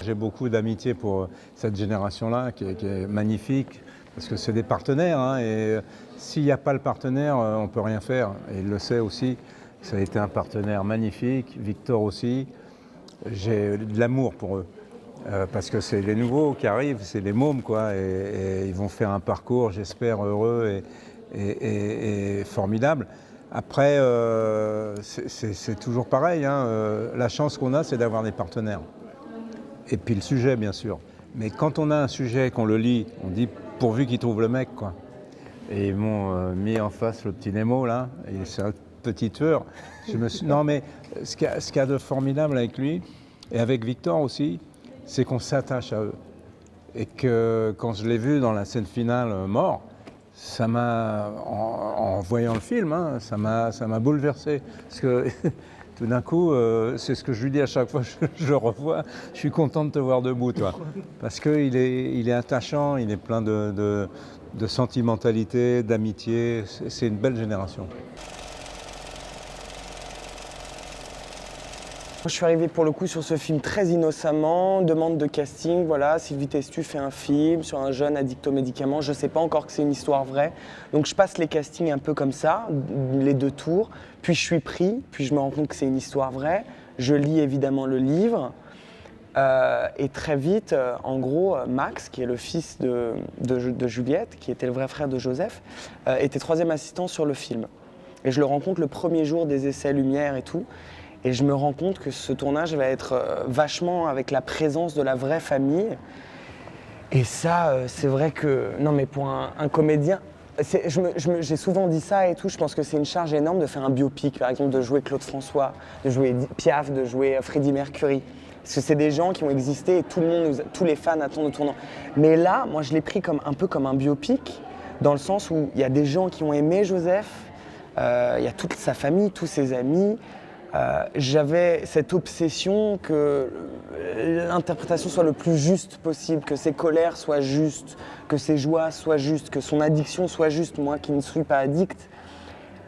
J'ai beaucoup d'amitié pour cette génération-là qui est magnifique parce que c'est des partenaires hein, et s'il n'y a pas le partenaire, on ne peut rien faire. Et il le sait aussi. Ça a été un partenaire magnifique, Victor aussi. J'ai de l'amour pour eux. Parce que c'est les nouveaux qui arrivent, c'est les mômes quoi, et ils vont faire un parcours, j'espère, heureux et formidable. Après, c'est toujours pareil, hein, la chance qu'on a, c'est d'avoir des partenaires. Et puis le sujet, bien sûr. Mais quand on a un sujet, qu'on le lit, on dit pourvu qu'ils trouvent le mec, quoi. Et ils m'ont mis en face le petit Nemo, là, et c'est un petit tueur. Non, mais ce qu'il y a de formidable avec lui, et avec Victor aussi, c'est qu'on s'attache à eux. Et que quand je l'ai vu dans la scène finale mort, ça m'a, en voyant le film, hein, ça m'a bouleversé. Parce que tout d'un coup, c'est ce que je lui dis à chaque fois que je le revois, je suis content de te voir debout, toi. Parce qu'il est attachant, il est plein de sentimentalité, d'amitié, c'est une belle génération. Je suis arrivé pour le coup sur ce film très innocemment, demande de casting, voilà, Sylvie Testu fait un film sur un jeune addict aux médicaments, je ne sais pas encore que c'est une histoire vraie, donc je passe les castings un peu comme ça, les 2 tours, puis je suis pris, puis je me rends compte que c'est une histoire vraie, je lis évidemment le livre, et très vite, en gros, Max, qui est le fils de Juliette, qui était le vrai frère de Joseph, était 3e assistant sur le film. Et je le rencontre le premier jour des essais lumière et tout. Et je me rends compte que ce tournage va être vachement avec la présence de la vraie famille. Et ça, c'est vrai que, non mais pour un comédien, j'ai souvent dit ça et tout, je pense que c'est une charge énorme de faire un biopic, par exemple de jouer Claude François, de jouer Piaf, de jouer Freddie Mercury. Parce que c'est des gens qui ont existé et tous les fans attendent le tournant. Mais là, moi je l'ai pris un peu comme un biopic, dans le sens où il y a des gens qui ont aimé Joseph, il y a toute sa famille, tous ses amis. J'avais cette obsession que l'interprétation soit le plus juste possible, que ses colères soient justes, que ses joies soient justes, que son addiction soit juste, moi qui ne suis pas addict.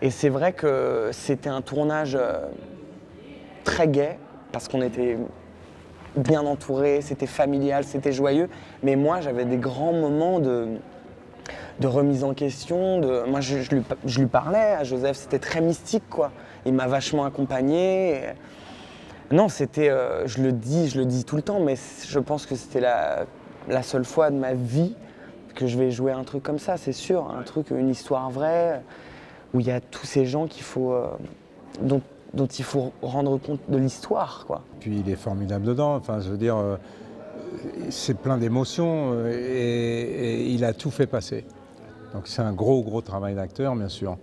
Et c'est vrai que c'était un tournage très gai, parce qu'on était bien entourés, c'était familial, c'était joyeux. Mais moi, j'avais des grands moments de remise en question. Moi, je lui parlais à Joseph, c'était très mystique, quoi. Il m'a vachement accompagné. Non, c'était, je le dis tout le temps, mais je pense que c'était la seule fois de ma vie que je vais jouer un truc comme ça, c'est sûr. Un truc, une histoire vraie, où il y a tous ces gens dont il faut rendre compte de l'histoire, quoi. Puis il est formidable dedans, enfin je veux dire, c'est plein d'émotions et il a tout fait passer. Donc c'est un gros travail d'acteur, bien sûr,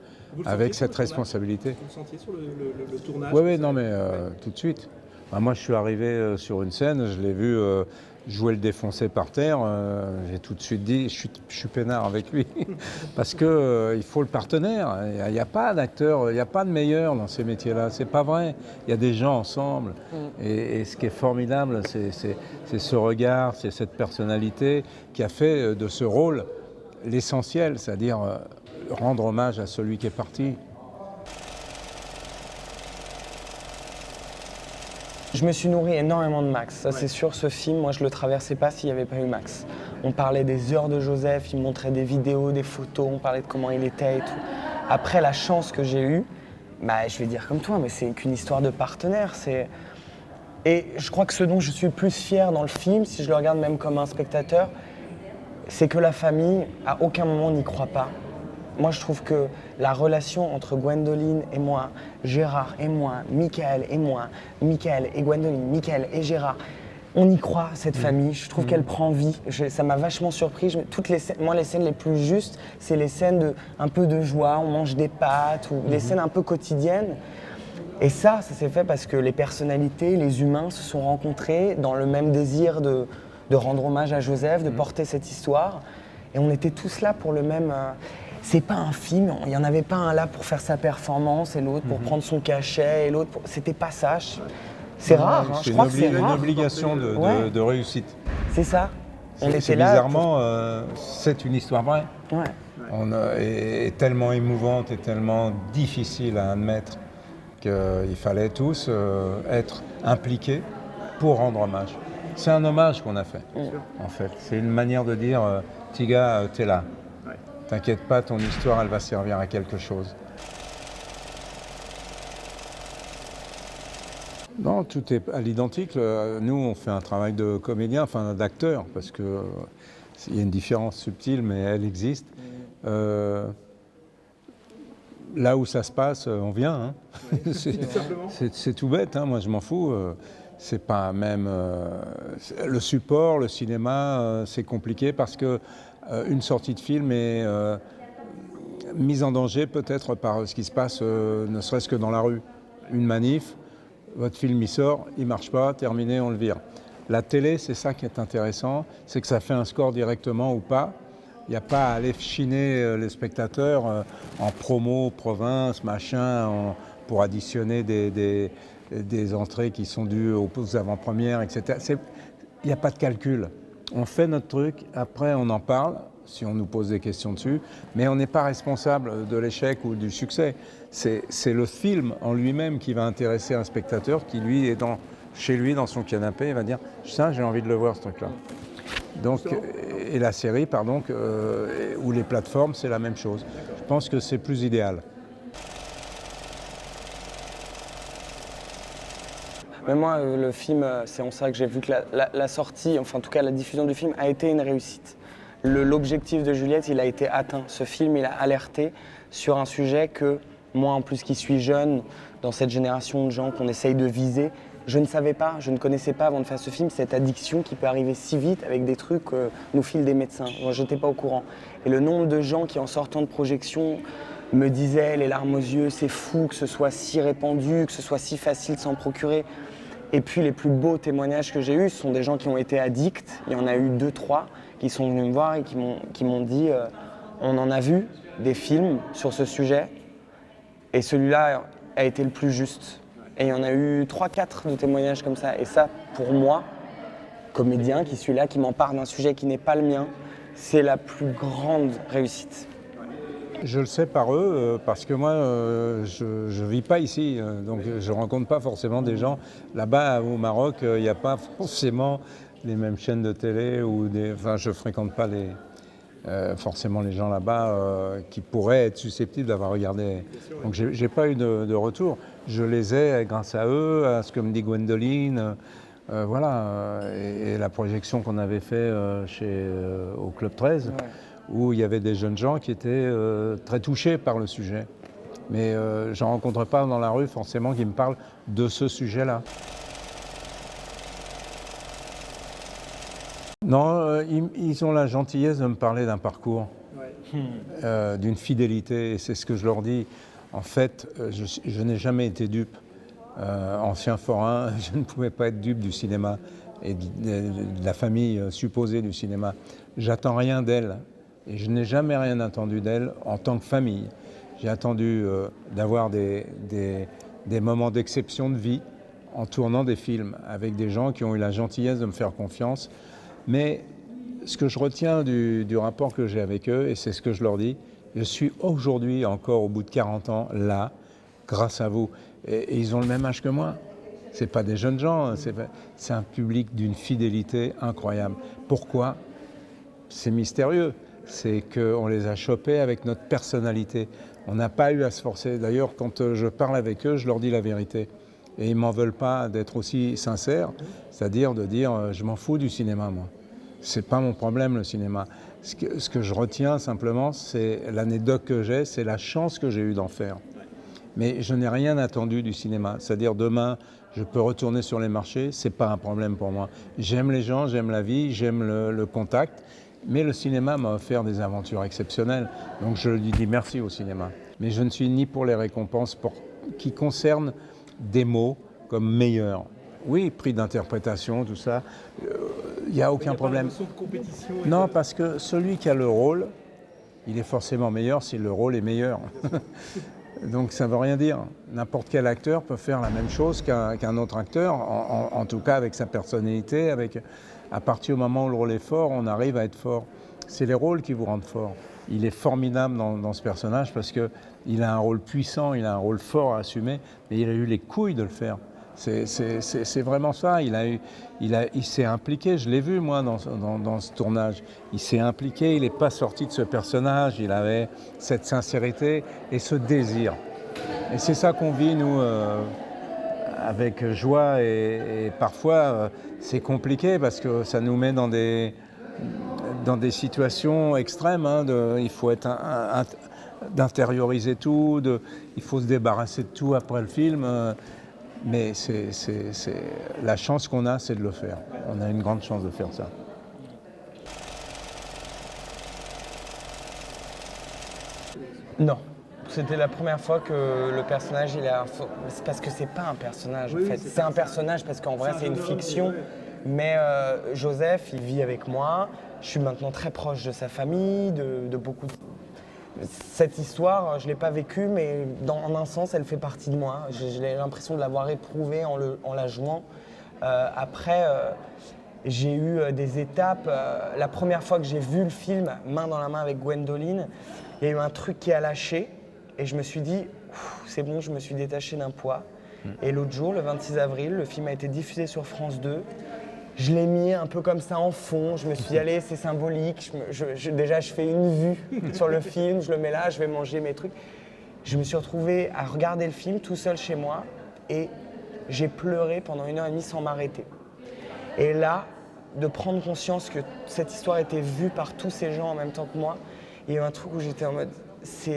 avec cette responsabilité. Vous le sentiez sur le tournage? Oui, non, mais tout de suite. Bah, moi, je suis arrivé sur une scène, je l'ai vu jouer le défoncé par terre. J'ai tout de suite dit, je suis peinard avec lui, parce que il faut le partenaire. Il n'y a pas d'acteur, il n'y a pas de meilleur dans ces métiers-là. C'est pas vrai. Il y a des gens ensemble. Et ce qui est formidable, c'est ce regard, c'est cette personnalité qui a fait de ce rôle l'essentiel, c'est-à-dire rendre hommage à celui qui est parti. Je me suis nourri énormément de Max, ça c'est sûr, ce film, moi je le traversais pas s'il n'y avait pas eu Max. On parlait des heures de Joseph, il me montrait des vidéos, des photos, on parlait de comment il était et tout. Après la chance que j'ai eue, bah, je vais dire comme toi, mais c'est qu'une histoire de partenaire. Et je crois que ce dont je suis le plus fier dans le film, si je le regarde même comme un spectateur, c'est que la famille, à aucun moment, n'y croit pas. Moi, je trouve que la relation entre Gwendoline et moi, Gérard et moi, Michael et moi, Michael et Gwendoline, Michael et Gérard, on y croit, cette famille. Je trouve qu'elle prend vie. Ça m'a vachement surpris. Moi, les scènes les plus justes, c'est les scènes un peu de joie, on mange des pâtes, ou les scènes un peu quotidiennes. Et ça s'est fait parce que les personnalités, les humains se sont rencontrés dans le même désir de rendre hommage à Joseph, de porter cette histoire. Et on était tous là pour le même... C'est pas un film, il n'y en avait pas un là pour faire sa performance et l'autre pour prendre son cachet et l'autre pour... C'était pas ça. C'est rare, hein. Je crois que c'est rare. C'est une obligation de réussite. C'est ça. On était là. Bizarrement, c'est une histoire vraie. Ouais. Et tellement émouvante et tellement difficile à admettre qu'il fallait tous être impliqués pour rendre hommage. C'est un hommage qu'on a fait, en fait. C'est une manière de dire, Tiga, t'es là. Ouais. T'inquiète pas, ton histoire, elle va servir à quelque chose. Non, tout est à l'identique. Nous, on fait un travail de comédien, enfin d'acteur, parce que il y a une différence subtile, mais elle existe. Là où ça se passe, on vient. Hein. C'est tout bête, hein, moi je m'en fous. C'est pas même le support, le cinéma, c'est compliqué parce que une sortie de film est mise en danger peut-être par ce qui se passe, ne serait-ce que dans la rue. Une manif, votre film il sort, il marche pas, terminé, on le vire. La télé, c'est ça qui est intéressant, c'est que ça fait un score directement ou pas. Il n'y a pas à aller chiner les spectateurs en promo, province, machin, pour additionner des entrées qui sont dues aux avant-premières, etc. Il n'y a pas de calcul. On fait notre truc, après on en parle, si on nous pose des questions dessus, mais on n'est pas responsable de l'échec ou du succès. C'est le film en lui-même qui va intéresser un spectateur qui, lui, est chez lui, dans son canapé, et va dire « Putain, j'ai envie de le voir, ce truc-là ». Donc, et la série, pardon, ou les plateformes, c'est la même chose. Je pense que c'est plus idéal. Mais moi, le film, c'est en ça que j'ai vu que la sortie, enfin en tout cas la diffusion du film a été une réussite. L'objectif de Juliette, il a été atteint. Ce film, il a alerté sur un sujet que moi, en plus qui suis jeune, dans cette génération de gens qu'on essaye de viser, je ne savais pas, je ne connaissais pas avant de faire ce film cette addiction qui peut arriver si vite avec des trucs que nous filent des médecins. Moi, je n'étais pas au courant. Et le nombre de gens qui, en sortant de projection, me disaient les larmes aux yeux, c'est fou que ce soit si répandu, que ce soit si facile de s'en procurer. Et puis les plus beaux témoignages que j'ai eus, ce sont des gens qui ont été addicts. Il y en a eu 2-3 qui sont venus me voir et qui m'ont dit on en a vu des films sur ce sujet et celui-là a été le plus juste. Et il y en a eu 3-4 de témoignages comme ça. Et ça, pour moi, comédien qui suis là, qui m'en parle d'un sujet qui n'est pas le mien, c'est la plus grande réussite. Je le sais par eux, parce que moi, je ne vis pas ici, donc je ne rencontre pas forcément des gens. Là-bas, au Maroc, il n'y a pas forcément les mêmes chaînes de télé, enfin, je ne fréquente pas forcément les gens là-bas qui pourraient être susceptibles d'avoir regardé. Donc je n'ai pas eu de retour. Je les ai grâce à eux, à ce que me dit Gwendoline. Voilà, et la projection qu'on avait fait au Club 13. Ouais. Où il y avait des jeunes gens qui étaient très touchés par le sujet. Mais je n'en rencontre pas dans la rue forcément qui me parlent de ce sujet-là. Non, ils ont la gentillesse de me parler d'un parcours, d'une fidélité, et c'est ce que je leur dis. En fait, je n'ai jamais été dupe. Ancien forain, je ne pouvais pas être dupe du cinéma et de la famille supposée du cinéma. J'attends rien d'elle. Et je n'ai jamais rien attendu d'elle en tant que famille. J'ai attendu d'avoir des moments d'exception de vie en tournant des films avec des gens qui ont eu la gentillesse de me faire confiance. Mais ce que je retiens du rapport que j'ai avec eux, et c'est ce que je leur dis, je suis aujourd'hui encore au bout de 40 ans là, grâce à vous. Et ils ont le même âge que moi. Ce n'est pas des jeunes gens, c'est un public d'une fidélité incroyable. Pourquoi ? C'est mystérieux. C'est qu'on les a chopés avec notre personnalité. On n'a pas eu à se forcer. D'ailleurs, quand je parle avec eux, je leur dis la vérité. Et ils ne m'en veulent pas d'être aussi sincère, c'est-à-dire de dire je m'en fous du cinéma, moi. C'est pas mon problème, le cinéma. Ce que je retiens simplement, c'est l'anecdote que j'ai, c'est la chance que j'ai eue d'en faire. Mais je n'ai rien attendu du cinéma. C'est-à-dire demain, je peux retourner sur les marchés, c'est pas un problème pour moi. J'aime les gens, j'aime la vie, j'aime le contact. Mais le cinéma m'a offert des aventures exceptionnelles, donc je lui dis merci au cinéma. Mais je ne suis ni pour les récompenses qui concernent des mots comme meilleur. Oui, prix d'interprétation, tout ça, il n'y a aucun problème. Pas de compétition non, parce que celui qui a le rôle, il est forcément meilleur si le rôle est meilleur. Donc ça ne veut rien dire. N'importe quel acteur peut faire la même chose qu'un autre acteur, en tout cas avec sa personnalité, à partir du moment où le rôle est fort, on arrive à être fort. C'est les rôles qui vous rendent fort. Il est formidable dans ce personnage parce qu'il a un rôle puissant, il a un rôle fort à assumer, mais il a eu les couilles de le faire. C'est vraiment ça. Il s'est impliqué, je l'ai vu moi dans ce tournage. Il s'est impliqué, il n'est pas sorti de ce personnage, il avait cette sincérité et ce désir. Et c'est ça qu'on vit nous avec joie et parfois c'est compliqué parce que ça nous met dans des situations extrêmes. Il faut être d'intérioriser tout, il faut se débarrasser de tout après le film. Mais la chance qu'on a, c'est de le faire. On a une grande chance de faire ça. Non. C'était la première fois que le personnage, c'est parce que c'est pas un personnage, Oui, en fait. oui, C'est un personnage parce qu'en vrai, c'est une fiction. Ouais. Mais Joseph, il vit avec moi. Je suis maintenant très proche de sa famille, de beaucoup de... Cette histoire, je ne l'ai pas vécue, mais en un sens, elle fait partie de moi. J'ai l'impression de l'avoir éprouvée en la jouant. Après, j'ai eu des étapes. La première fois que j'ai vu le film, main dans la main avec Gwendoline, il y a eu un truc qui a lâché. Et je me suis dit, c'est bon, je me suis détaché d'un poids. Et l'autre jour, le 26 avril, le film a été diffusé sur France 2. Je l'ai mis un peu comme ça en fond. Je me suis dit, allez, c'est symbolique. Déjà, je fais une vue sur le film. Je le mets là, je vais manger mes trucs. Je me suis retrouvé à regarder le film tout seul chez moi. Et j'ai pleuré pendant 1h30 sans m'arrêter. Et là, de prendre conscience que cette histoire était vue par tous ces gens en même temps que moi, il y a eu un truc où j'étais en mode, ça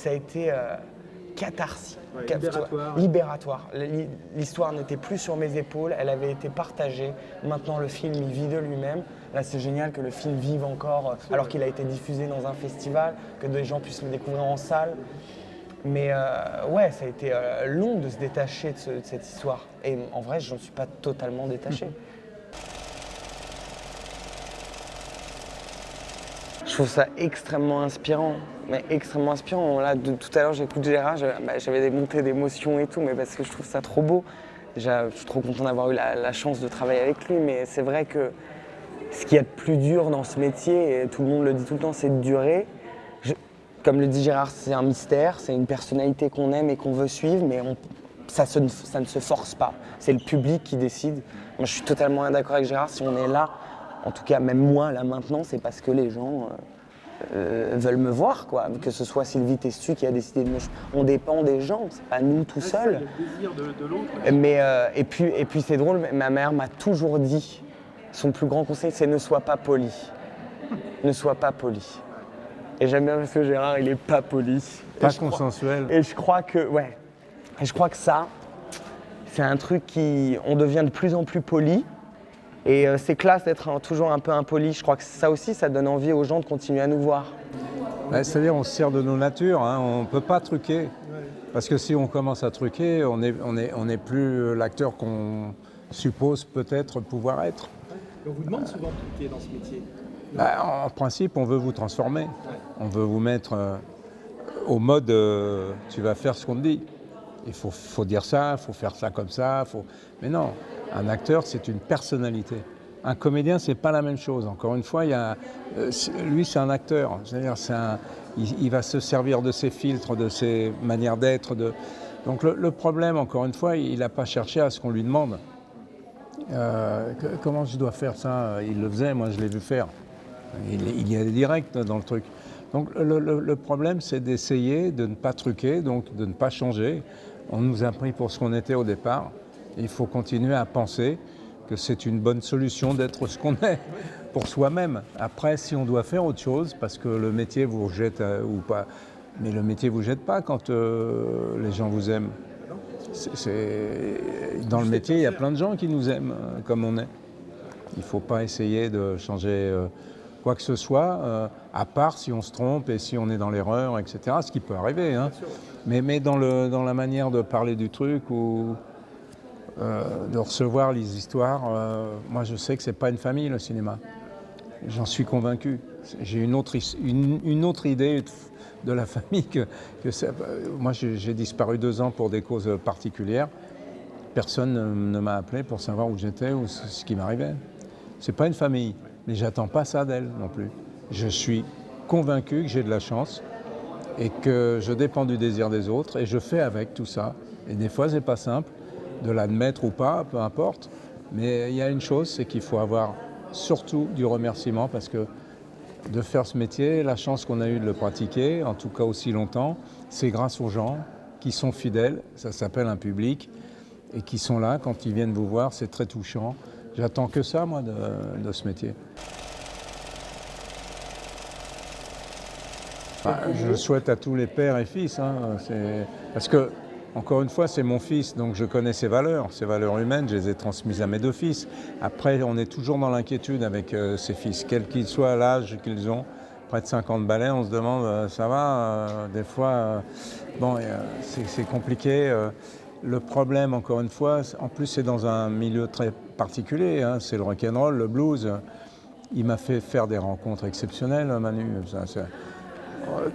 a été catharsis, Ouais, libératoire. libératoire. L'histoire n'était plus sur mes épaules, elle avait été partagée. Maintenant, le film, il vit de lui-même. Là, c'est génial que le film vive encore, alors qu'il a été diffusé dans un festival, que des gens puissent le découvrir en salle. Mais ouais, ça a été long de se détacher de cette histoire. Et en vrai, je n'en suis pas totalement détaché. Je trouve ça extrêmement inspirant, mais extrêmement inspirant. Là, tout à l'heure, j'écoute Gérard, j'avais des montées d'émotions et tout, mais parce que je trouve ça trop beau. Déjà, je suis trop content d'avoir eu la chance de travailler avec lui, mais c'est vrai que ce qu'il y a de plus dur dans ce métier, et tout le monde le dit tout le temps, c'est de durer. Comme le dit Gérard, c'est un mystère, c'est une personnalité qu'on aime et qu'on veut suivre, mais ça ne se force pas. C'est le public qui décide. Moi, je suis totalement d'accord avec Gérard, si on est là, en tout cas, même moi, là, maintenant, c'est parce que les gens veulent me voir, quoi. Que ce soit Sylvie Testu qui a décidé de me... On dépend des gens, c'est pas nous tout seuls. Le désir de l'autre. Mais, et puis, c'est drôle, ma mère m'a toujours dit, son plus grand conseil, c'est ne sois pas poli. Ne sois pas poli. Et j'aime bien parce que Gérard, il est pas poli. Pas consensuel. Et je crois que, ouais. Et je crois que ça, c'est un truc on devient de plus en plus poli. Et c'est classe d'être toujours un peu impoli. Je crois que ça aussi, ça donne envie aux gens de continuer à nous voir. Ouais, c'est-à-dire on se sert de nos natures, on ne peut pas truquer. Parce que si on commence à truquer, on n'est plus l'acteur qu'on suppose peut-être pouvoir être. Et on vous demande souvent de truquer dans ce métier. En principe, on veut vous transformer. On veut vous mettre au mode tu vas faire ce qu'on te dit. Il faut dire ça, il faut faire ça comme ça. Mais non, un acteur, c'est une personnalité. Un comédien, c'est pas la même chose. Encore une fois, lui, c'est un acteur. C'est-à-dire, il va se servir de ses filtres, de ses manières d'être. Donc le problème, encore une fois, il n'a pas cherché à ce qu'on lui demande. Comment je dois faire ça? Il le faisait, moi je l'ai vu faire. Il y a des directs dans le truc. Donc le problème, c'est d'essayer de ne pas truquer, donc de ne pas changer. On nous a pris pour ce qu'on était au départ. Il faut continuer à penser que c'est une bonne solution d'être ce qu'on est pour soi-même. Après, si on doit faire autre chose, parce que le métier vous jette ou pas, mais le métier vous jette pas quand les gens vous aiment. Dans le métier, il y a plein de gens qui nous aiment comme on est. Il ne faut pas essayer de changer quoi que ce soit, à part si on se trompe et si on est dans l'erreur, etc. Ce qui peut arriver. Hein. Mais dans la manière de parler du truc ou de recevoir les histoires, moi je sais que ce n'est pas une famille le cinéma. J'en suis convaincu. J'ai une autre idée de la famille que ça. Moi j'ai disparu 2 ans pour des causes particulières. Personne ne m'a appelé pour savoir où j'étais ou ce qui m'arrivait. C'est pas une famille, mais j'attends pas ça d'elle non plus. Je suis convaincu que j'ai de la chance et que je dépends du désir des autres et je fais avec tout ça. Et des fois c'est pas simple, de l'admettre ou pas, peu importe. Mais il y a une chose, c'est qu'il faut avoir surtout du remerciement parce que de faire ce métier, la chance qu'on a eue de le pratiquer, en tout cas aussi longtemps, c'est grâce aux gens qui sont fidèles, ça s'appelle un public, et qui sont là quand ils viennent vous voir, c'est très touchant. J'attends que ça, moi, de ce métier. Je le souhaite à tous les pères et fils, hein, parce que, encore une fois, c'est mon fils, donc je connais ses valeurs humaines, je les ai transmises à mes 2 fils. Après, on est toujours dans l'inquiétude avec ses fils, quel qu'ils soient à l'âge qu'ils ont. Près de 50 balais, on se demande, ça va, des fois, c'est compliqué. Le problème, encore une fois, en plus c'est dans un milieu très particulier, hein, c'est le rock'n'roll, le blues. Il m'a fait faire des rencontres exceptionnelles, Manu.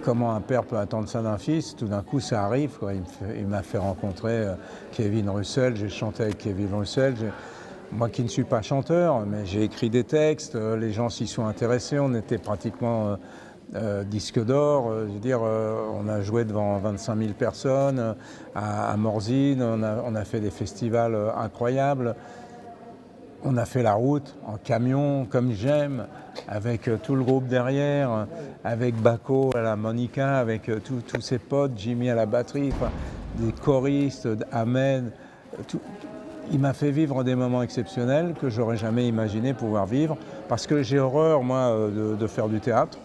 Comment un père peut attendre ça d'un fils? Tout d'un coup, ça arrive, quoi. Il m'a fait rencontrer Kevin Russell. J'ai chanté avec Kevin Russell. Moi qui ne suis pas chanteur, mais j'ai écrit des textes. Les gens s'y sont intéressés. On était pratiquement disque d'or. Je veux dire, on a joué devant 25 000 personnes à Morzine. On a fait des festivals incroyables. On a fait la route en camion, comme j'aime, avec tout le groupe derrière, avec Bako à la Monica, avec tous ses potes, Jimmy à la batterie, des choristes, Ahmed. Il m'a fait vivre des moments exceptionnels que j'aurais jamais imaginé pouvoir vivre, parce que j'ai horreur, moi, de faire du théâtre.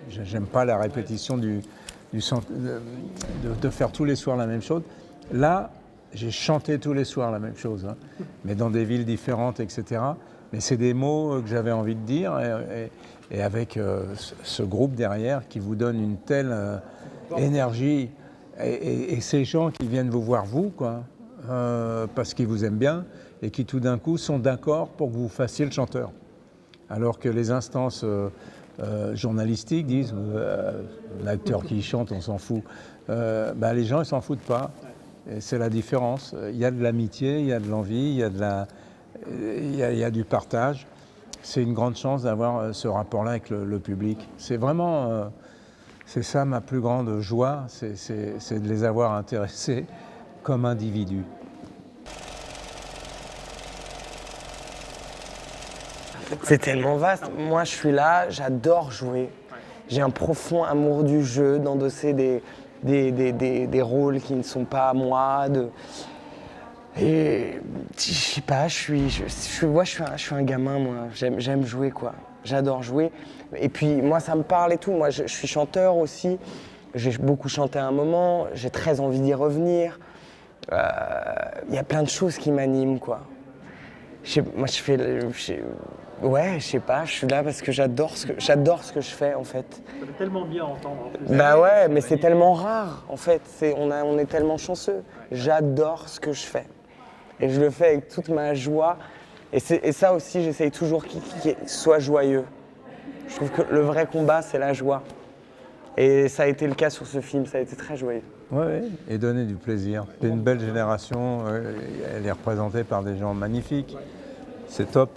J'aime pas la répétition de faire tous les soirs la même chose. Là, j'ai chanté tous les soirs la même chose, hein, mais dans des villes différentes, etc. Mais c'est des mots que j'avais envie de dire, et avec ce groupe derrière qui vous donne une telle énergie, et ces gens qui viennent vous voir vous, quoi, parce qu'ils vous aiment bien, et qui tout d'un coup sont d'accord pour que vous fassiez le chanteur. Alors que les instances journalistiques disent l'acteur qui chante, on s'en fout. Les gens, ils s'en foutent pas. Et c'est la différence. Il y a de l'amitié, il y a de l'envie, il y a du partage. C'est une grande chance d'avoir ce rapport-là avec le public. C'est vraiment, c'est ça ma plus grande joie, c'est de les avoir intéressés comme individus. C'est tellement vaste. Moi, je suis là, j'adore jouer. J'ai un profond amour du jeu, d'endosser des rôles qui ne sont pas à moi. Et je sais pas, je suis un gamin, moi. J'aime jouer, quoi. J'adore jouer. Et puis, moi, ça me parle et tout. Moi, je suis chanteur aussi. J'ai beaucoup chanté à un moment. J'ai très envie d'y revenir. Il y a plein de choses qui m'animent, quoi. Ouais, je sais pas, je suis là parce que j'adore ce que je fais, en fait. Ça fait tellement bien à entendre. En plus. Bah ouais, mais c'est tellement rare, en fait. On est tellement chanceux. J'adore ce que je fais. Et je le fais avec toute ma joie. Et ça aussi, j'essaye toujours qu'il soit joyeux. Je trouve que le vrai combat, c'est la joie. Et ça a été le cas sur ce film, ça a été très joyeux. Ouais, et donner du plaisir. C'est une belle génération, elle est représentée par des gens magnifiques. C'est top.